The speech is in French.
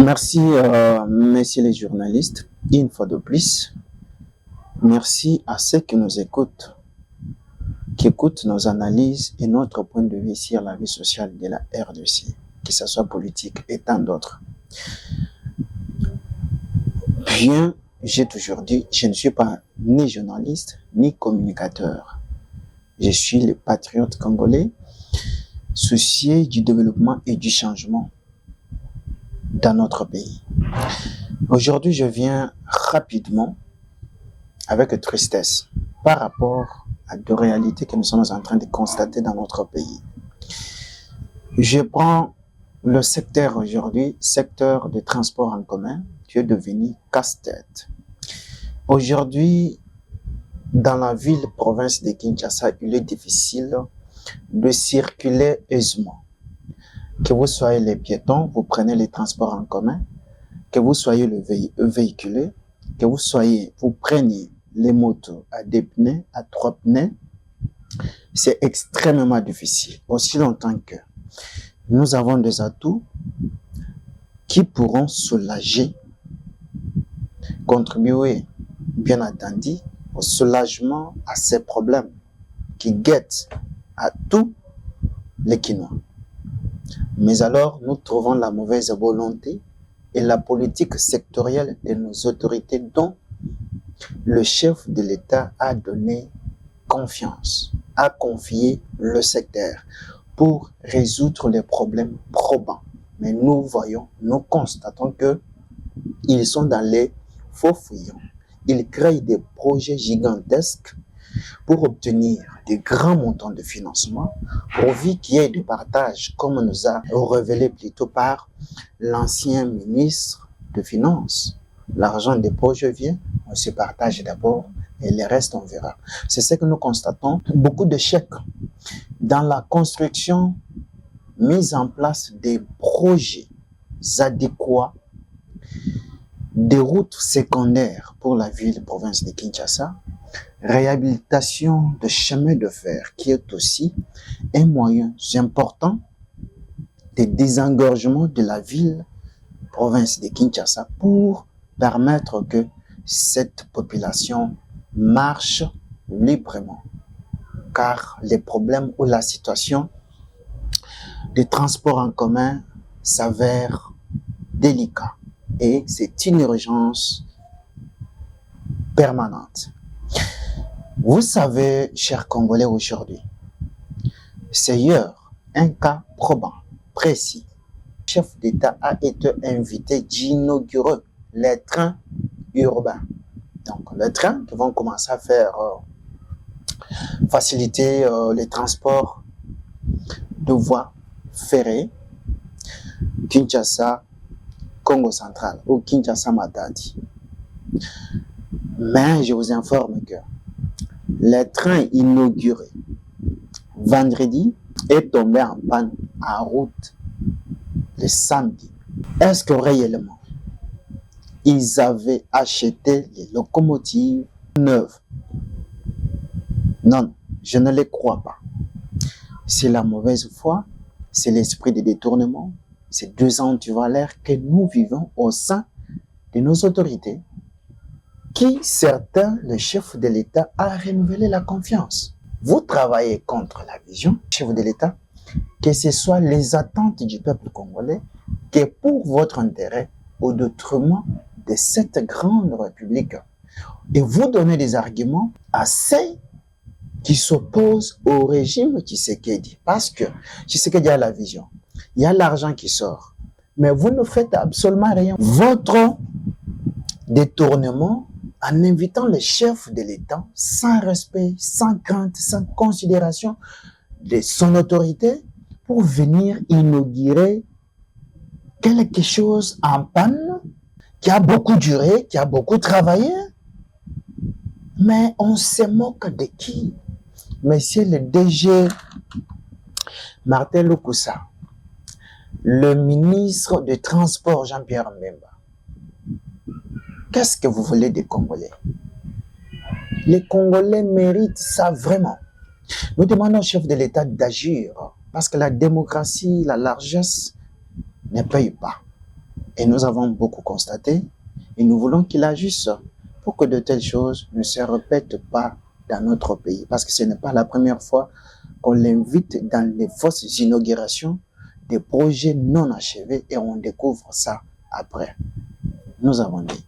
Merci, messieurs les journalistes. Une fois de plus, merci à ceux qui nous écoutent, qui écoutent nos analyses et notre point de vue sur la vie sociale de la RDC, que ce soit politique et tant d'autres. Bien, j'ai toujours dit, je ne suis pas ni journaliste, ni communicateur. Je suis le patriote congolais, soucié du développement et du changement dans notre pays. Aujourd'hui, je viens rapidement, avec tristesse, par rapport à deux réalités que nous sommes en train de constater dans notre pays. Je prends le secteur aujourd'hui, secteur de transport en commun, qui est devenu casse-tête. Aujourd'hui, dans la ville-province de Kinshasa, il est difficile de circuler aisément. Que vous soyez les piétons, vous prenez les transports en commun, que vous soyez le véhiculé, que vous preniez les motos à 2 pneus, à 3 pneus, c'est extrêmement difficile. Aussi longtemps que nous avons des atouts qui pourront soulager, contribuer, bien entendu, au soulagement à ces problèmes qui guettent à tous les Kinois. Mais alors, nous trouvons la mauvaise volonté et la politique sectorielle de nos autorités dont le chef de l'État a donné confiance, a confié le secteur pour résoudre les problèmes probants. Mais nous voyons, nous constatons qu'ils sont dans les faux fuyants. Ils créent des projets gigantesques pour obtenir des grands montants de financement, pourvu qu'il y ait des partages, comme nous a révélé plutôt par l'ancien ministre de Finances. L'argent des projets vient, on se partage d'abord et le reste on verra. C'est ce que nous constatons, beaucoup d'échecs dans la construction, mise en place des projets adéquats, des routes secondaires pour la ville-province de Kinshasa, réhabilitation de chemins de fer qui est aussi un moyen important de désengorgement de la ville-province de Kinshasa pour permettre que cette population marche librement. Car les problèmes ou la situation des transports en commun s'avère délicat et c'est une urgence permanente. Vous savez, chers Congolais, aujourd'hui, c'est hier un cas probant, précis. Le chef d'État a été invité d'inaugurer les trains urbains. Donc, les trains qui vont commencer à faire faciliter les transports de voies ferrées, Kinshasa, Congo central ou Kinshasa Matadi. Mais je vous informe que le train inauguré vendredi est tombé en panne en route le samedi. Est-ce que réellement ils avaient acheté les locomotives neuves? Non, je ne les crois pas. C'est la mauvaise foi, c'est l'esprit de détournement, c'est 2 ans du valeur que nous vivons au sein de nos autorités, qui certains, le chef de l'État, a renouvelé la confiance. Vous travaillez contre la vision, chef de l'État, que ce soit les attentes du peuple congolais, que pour votre intérêt au détriment de cette grande république. Et vous donnez des arguments à ceux qui s'opposent au régime Tshisekedi. Parce que Tshisekedi a la vision, il y a l'argent qui sort, mais vous ne faites absolument rien. Votre détournement en invitant le chef de l'État sans respect, sans crainte, sans considération de son autorité pour venir inaugurer quelque chose en panne qui a beaucoup duré, qui a beaucoup travaillé. Mais on se moque de qui? Monsieur le DG Martin Loukoussa, le ministre du Transport Jean-Pierre Mbemba. Qu'est-ce que vous voulez des Congolais? Les Congolais méritent ça vraiment. Nous demandons au chef de l'État d'agir parce que la démocratie, la largesse ne paye pas. Et nous avons beaucoup constaté et nous voulons qu'il ajuste pour que de telles choses ne se répètent pas dans notre pays. Parce que ce n'est pas la première fois qu'on l'invite dans les fausses inaugurations des projets non achevés et on découvre ça après. Nous avons dit,